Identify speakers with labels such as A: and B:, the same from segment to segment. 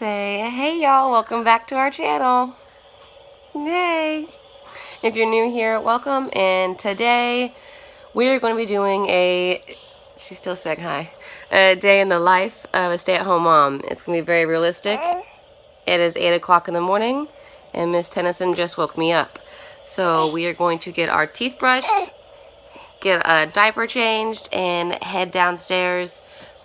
A: Say, hey y'all, welcome back to our channel. Hey. If you're new here, welcome. And today we're going to be doing she's still sick, hi. A day in the life of a stay-at-home mom. It's going to be very realistic. It is 8 o'clock in the morning and Miss Tennyson just woke me up. So we are going to get our teeth brushed, get a diaper changed, and head downstairs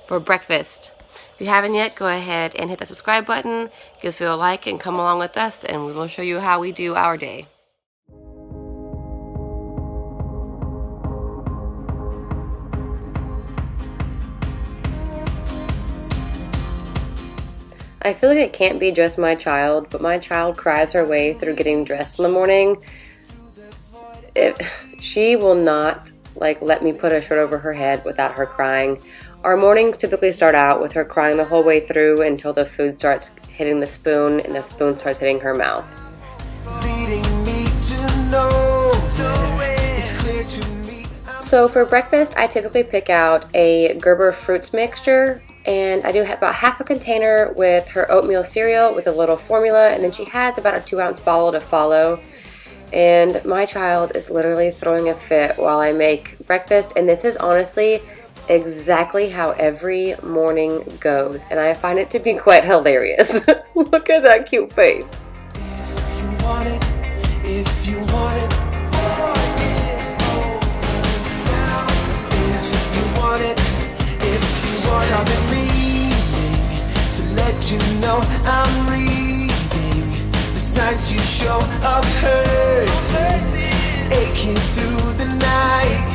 A: for breakfast. If you haven't yet, go ahead and hit the subscribe button, give us a like, and come along with us, and we will show you how we do our day. I feel like it can't be just my child, but my child cries her way through getting dressed in the morning. She will not let me put a shirt over her head without her crying. Our mornings typically start out with her crying the whole way through until the food starts hitting the spoon and the spoon starts hitting her mouth. So for breakfast, I typically pick out a Gerber fruits mixture, and I do about half a container with her oatmeal cereal with a little formula, and then she has about a 2-ounce bottle to follow. And my child is literally throwing a fit while I make breakfast, and this is honestly exactly how every morning goes, and I find it to be quite hilarious. Look at that cute face. If you want it, if you want it, if you want it, if you want it, I've been reading to let you know I'm reading the signs you show of hurting, aching through the night.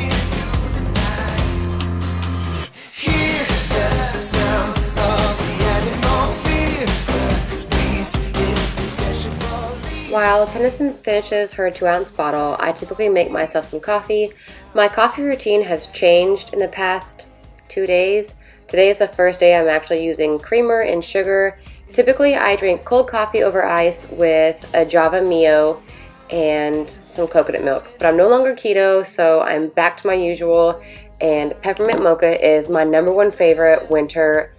A: While Tennyson finishes her 2-ounce bottle, I typically make myself some coffee. My coffee routine has changed in the past 2 days. Today is the first day I'm actually using creamer and sugar. Typically I drink cold coffee over ice with a Java Mio and some coconut milk. But I'm no longer keto, so I'm back to my usual, and peppermint mocha is my #1 favorite winter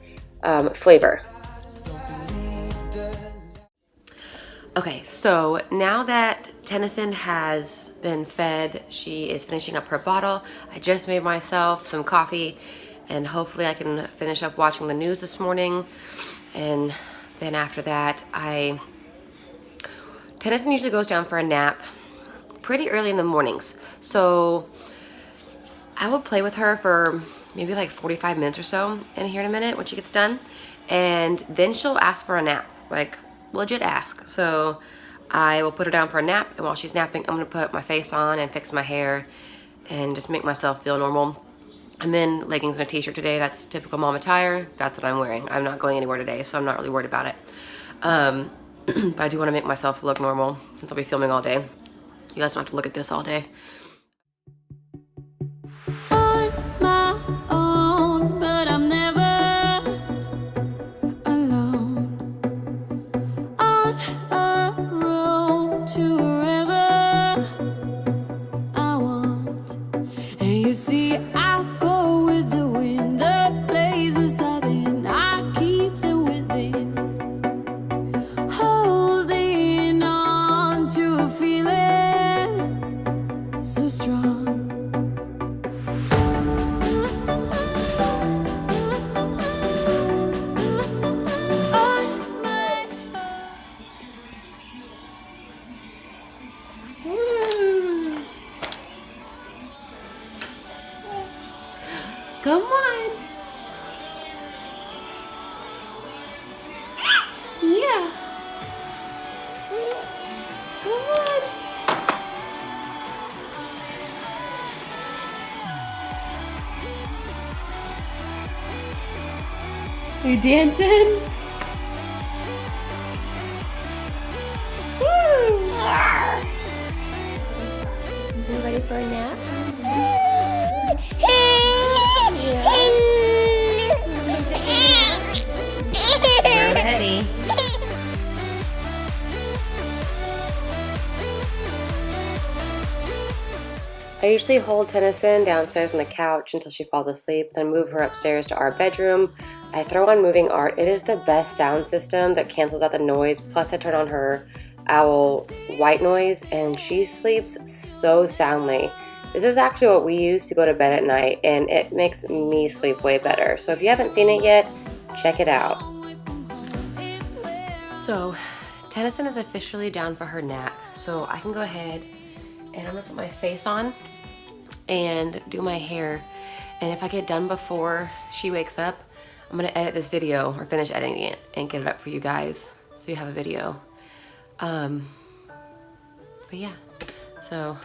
A: flavor. Okay, so now that Tennyson has been fed, she is finishing up her bottle. I just made myself some coffee, and hopefully I can finish up watching the news this morning. And then after that, Tennyson usually goes down for a nap pretty early in the mornings. So I will play with her for maybe 45 minutes or so in here in a minute when she gets done. And then she'll ask for a nap, legit ask. So I will put her down for a nap, and while she's napping, I'm gonna put my face on and fix my hair and just make myself feel normal. I'm in leggings and a t-shirt today. That's typical mom attire. That's what I'm wearing. I'm not going anywhere today, so I'm not really worried about it. But I do want to make myself look normal since I'll be filming all day. You guys don't have to look at this all day. Come on. Yeah. Come on. You dancing? Woo! You ready for a nap? We're ready. I usually hold Tennyson downstairs on the couch until she falls asleep, then move her upstairs to our bedroom I throw on moving art. It is the best sound system that cancels out the noise. Plus I turn on her owl white noise and she sleeps so soundly. This is actually what we use to go to bed at night, and it makes me sleep way better. So if you haven't seen it yet, check it out. So Tennyson is officially down for her nap, so I can go ahead and I'm gonna put my face on and do my hair. And if I get done before she wakes up, I'm gonna edit this video or finish editing it and get it up for you guys so you have a video. But yeah, so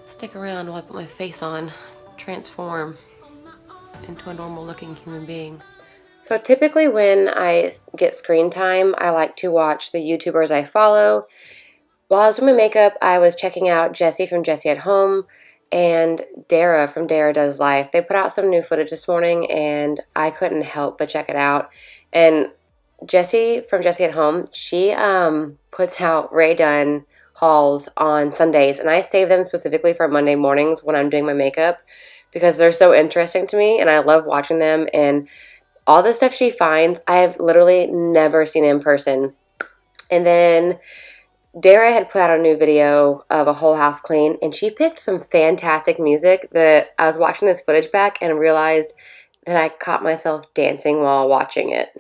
A: stick around while I put my face on, transform into a normal looking human being. So typically when I get screen time, I like to watch the YouTubers I follow. While I was doing my makeup, I was checking out Jessie from Jessie at Home and Dara from Dara Does Life. They put out some new footage this morning and I couldn't help but check it out. And Jessie from Jessie at Home, she puts out Ray Dunn hauls on Sundays, and I save them specifically for Monday mornings when I'm doing my makeup because they're so interesting to me and I love watching them. And all the stuff she finds, I have literally never seen in person. And then Dara had put out a new video of a whole house clean, and she picked some fantastic music that I was watching this footage back and realized that I caught myself dancing while watching it.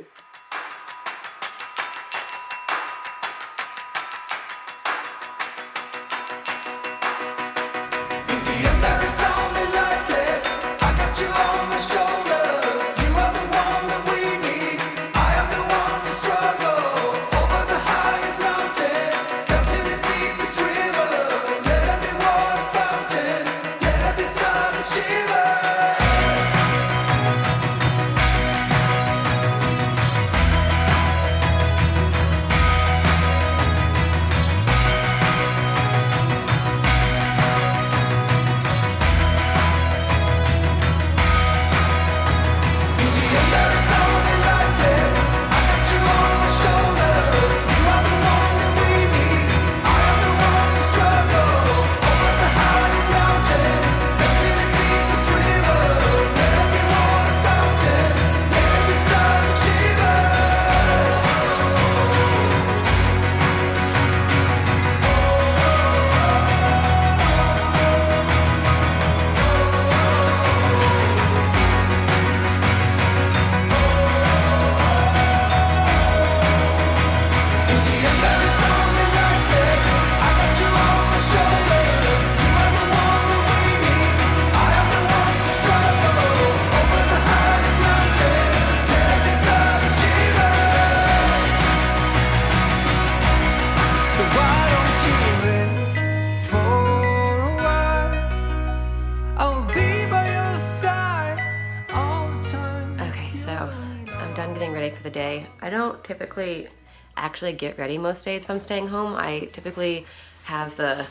A: For the day. I don't typically actually get ready most days if I'm staying home. I typically have the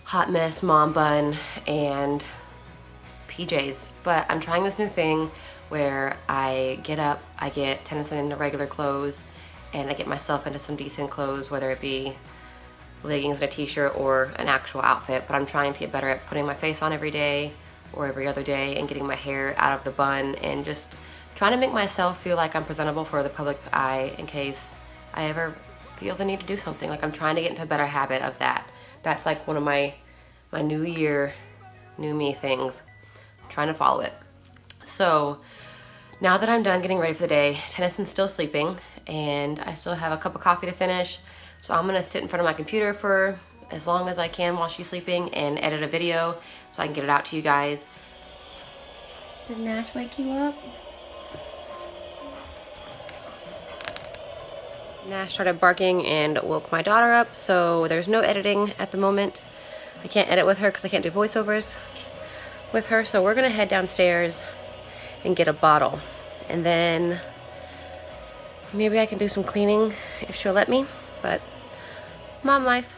A: hot mess mom bun and PJs, but I'm trying this new thing where I get up, I get Tennyson into regular clothes, and I get myself into some decent clothes, whether it be leggings and a t-shirt or an actual outfit. But I'm trying to get better at putting my face on every day or every other day and getting my hair out of the bun and just trying to make myself feel like I'm presentable for the public eye in case I ever feel the need to do something. Like I'm trying to get into a better habit of that. That's like one of my new year, new me things. I'm trying to follow it. So now that I'm done getting ready for the day, Tennyson's still sleeping and I still have a cup of coffee to finish. So I'm gonna sit in front of my computer for as long as I can while she's sleeping and edit a video so I can get it out to you guys. Did Nash wake you up? Nash started barking and woke my daughter up, so there's no editing at the moment. I can't edit with her because I can't do voiceovers with her, so we're gonna head downstairs and get a bottle. And then maybe I can do some cleaning if she'll let me, but mom life.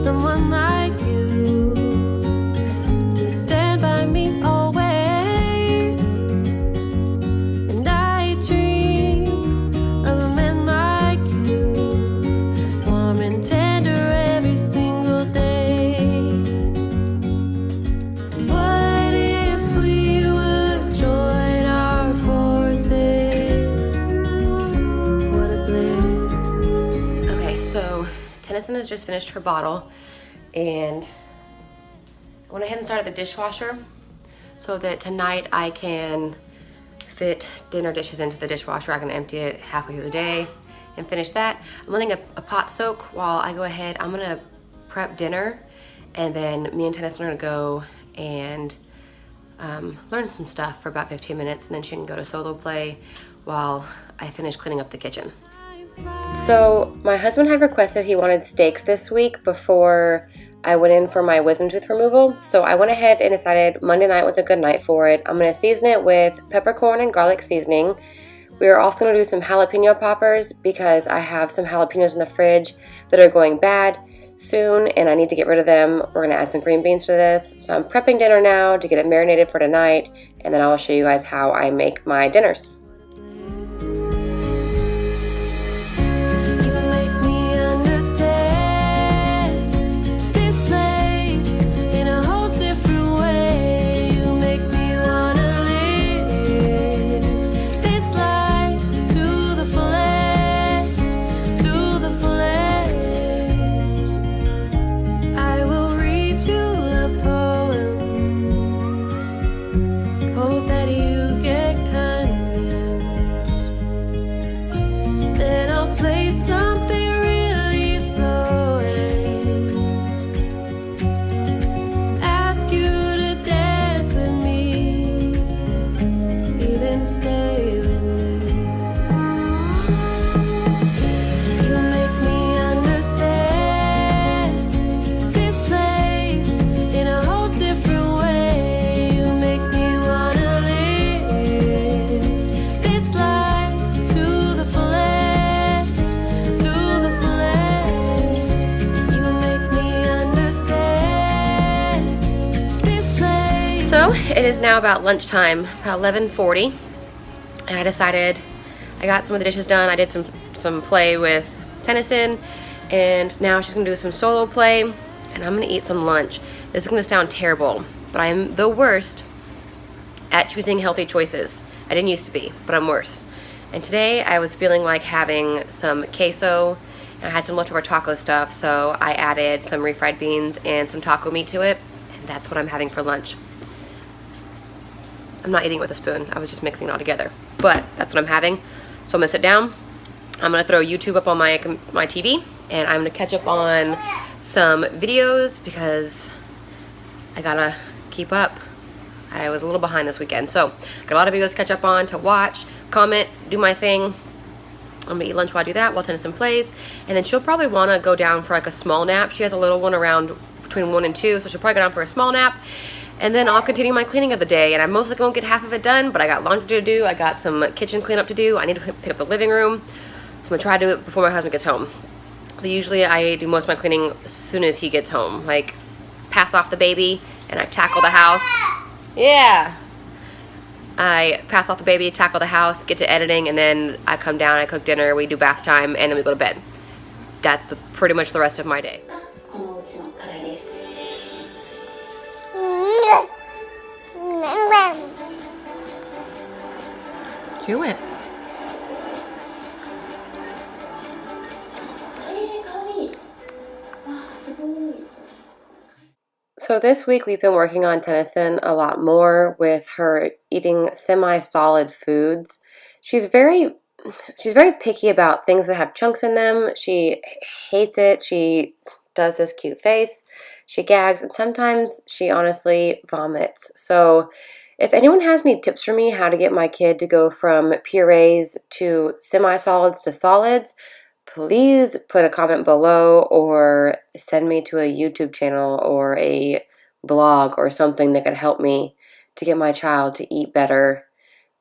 A: someone like you to stand by me always. And I dream of a man like you, warm and tender every single day. What if we would join our forces? What a bliss. Okay, so Tennyson has just finished her bottle, and I went ahead and started the dishwasher so that tonight I can fit dinner dishes into the dishwasher. I can empty it halfway through the day and finish that. I'm letting a pot soak while I go ahead. I'm gonna prep dinner, and then me and Tennyson are gonna go and learn some stuff for about 15 minutes, and then she can go to solo play while I finish cleaning up the kitchen. So my husband had requested he wanted steaks this week before I went in for my wisdom tooth removal. So I went ahead and decided Monday night was a good night for it. I'm going to season it with peppercorn and garlic seasoning. We are also going to do some jalapeno poppers because I have some jalapenos in the fridge that are going bad soon and I need to get rid of them. We're going to add some green beans to this. So I'm prepping dinner now to get it marinated for tonight, and then I'll show you guys how I make my dinners. So it is now about lunchtime, about 11:40, and I decided I got some of the dishes done. I did some play with Tennyson, and now she's gonna do some solo play, and I'm gonna eat some lunch. This is gonna sound terrible, but I am the worst at choosing healthy choices. I didn't used to be, but I'm worse. And today I was feeling like having some queso, and I had some leftover taco stuff, so I added some refried beans and some taco meat to it, and that's what I'm having for lunch. I'm not eating with a spoon. I was just mixing it all together. But that's what I'm having. So I'm gonna sit down. I'm gonna throw YouTube up on my TV, and I'm gonna catch up on some videos because I gotta keep up. I was a little behind this weekend. So got a lot of videos to catch up on, to watch, comment, do my thing. I'm gonna eat lunch while I do that, while Tennyson plays. And then she'll probably wanna go down for like a small nap. She has a little one around between 1 and 2, so she'll probably go down for a small nap. And then I'll continue my cleaning of the day, and I mostly won't get half of it done, but I got laundry to do, I got some kitchen cleanup to do, I need to pick up the living room, so I'm gonna try to do it before my husband gets home. But usually I do most of my cleaning as soon as he gets home, like pass off the baby, and I tackle the house. Yeah. I pass off the baby, tackle the house, get to editing, and then I come down, I cook dinner, we do bath time, and then we go to bed. That's pretty much the rest of my day. Chew it. So this week we've been working on Tennyson a lot more with her eating semi-solid foods. She's very picky about things that have chunks in them. She hates it. She does this cute face. She gags, and sometimes she honestly vomits. So if anyone has any tips for me how to get my kid to go from purees to semi-solids to solids, please put a comment below or send me to a YouTube channel or a blog or something that could help me to get my child to eat better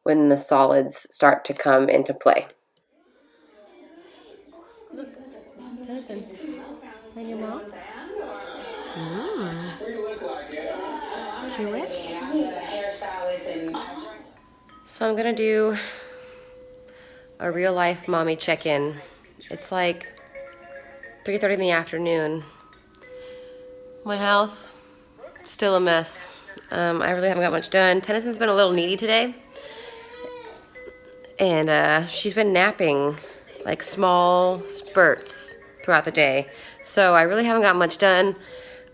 A: when the solids start to come into play. Look, Tennyson, and your mom? you with. So I'm gonna do a real life mommy check-in. It's like 3:30 in the afternoon. My house, still a mess. I really haven't got much done. Tennyson's been a little needy today. And she's been napping like small spurts throughout the day. So I really haven't got much done.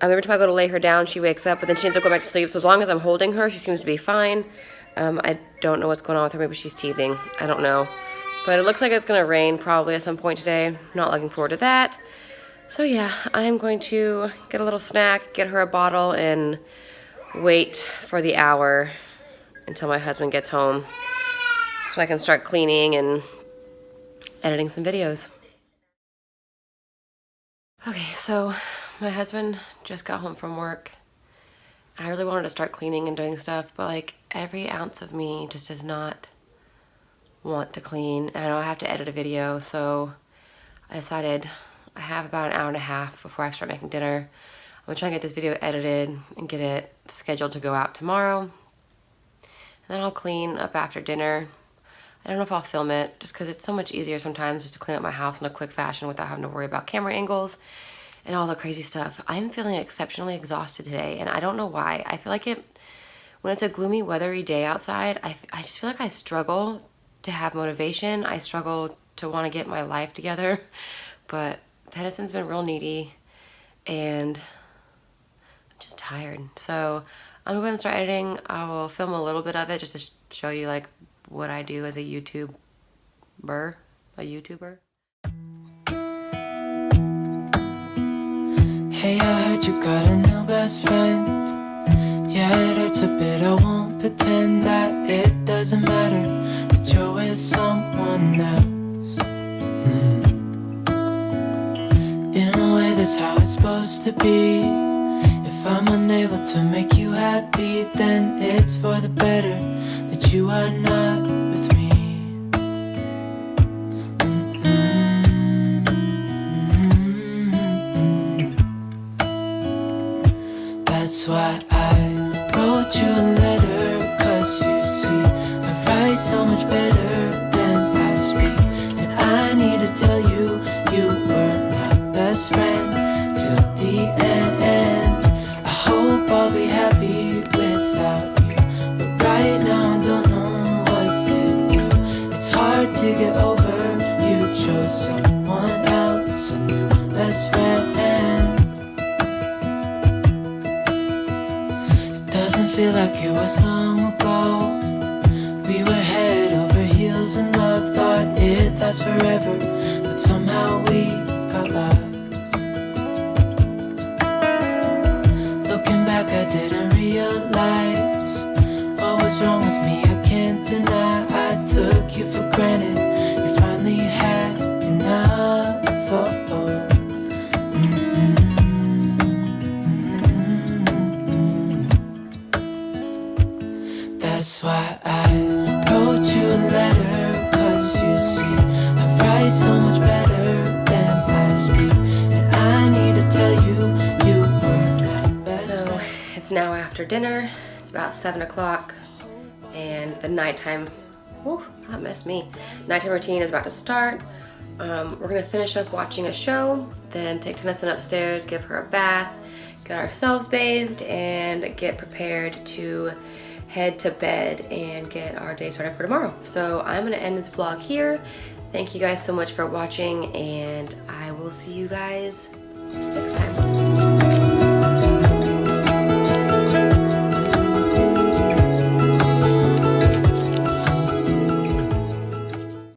A: Every time I go to lay her down, she wakes up, but then she ends up going back to sleep. So as long as I'm holding her, she seems to be fine. I don't know what's going on with her. Maybe she's teething. I don't know. But it looks like it's going to rain probably at some point today. Not looking forward to that. So yeah, I'm going to get a little snack, get her a bottle, and wait for the hour until my husband gets home so I can start cleaning and editing some videos. Okay, so my husband just got home from work. I really wanted to start cleaning and doing stuff, but like every ounce of me just does not want to clean. And I know I have to edit a video, so I decided I have about an hour and a half before I start making dinner. I'm gonna try and get this video edited and get it scheduled to go out tomorrow. And then I'll clean up after dinner. I don't know if I'll film it just because it's so much easier sometimes just to clean up my house in a quick fashion without having to worry about camera angles and all the crazy stuff. I'm feeling exceptionally exhausted today, and I don't know why. I feel like when it's a gloomy, weathery day outside, I just feel like I struggle to have motivation. I struggle to want to get my life together, but Tennyson's been real needy, and I'm just tired. So I'm going to start editing. I will film a little bit of it just to show you like what I do as a YouTuber.
B: Hey, I heard you got a new best friend. Yeah, it hurts a bit, I won't pretend that it doesn't matter that you're with someone else. In a way, that's how it's supposed to be. If I'm unable to make you happy, then it's for the better that you are not with me. That's why I wrote you a letter, 'cause you see, I write so much better than I speak. And I need to tell you, you were my best friend till the end. I hope I'll be happy without you, but right now I don't know what to do. It's hard to get over, you chose someone else, a new best friend. Doesn't feel like it was long ago. We were head over heels in love, thought it'd last forever, but somehow we got lost. Looking back, I didn't realize what was wrong with me. I can't deny I took you for granted. You finally had enough. That's why I wrote you a letter, 'cause you see, I write so much better than I speak. And I need to tell you, you were my best friend.
A: So it's now after dinner. It's about 7 o'clock, and the nighttime, that messed me. Nighttime routine is about to start. We're gonna finish up watching a show, then take Tennyson upstairs, give her a bath, get ourselves bathed, and get prepared to head to bed and get our day started for tomorrow. So I'm gonna end this vlog here. Thank you guys so much for watching, and I will see you guys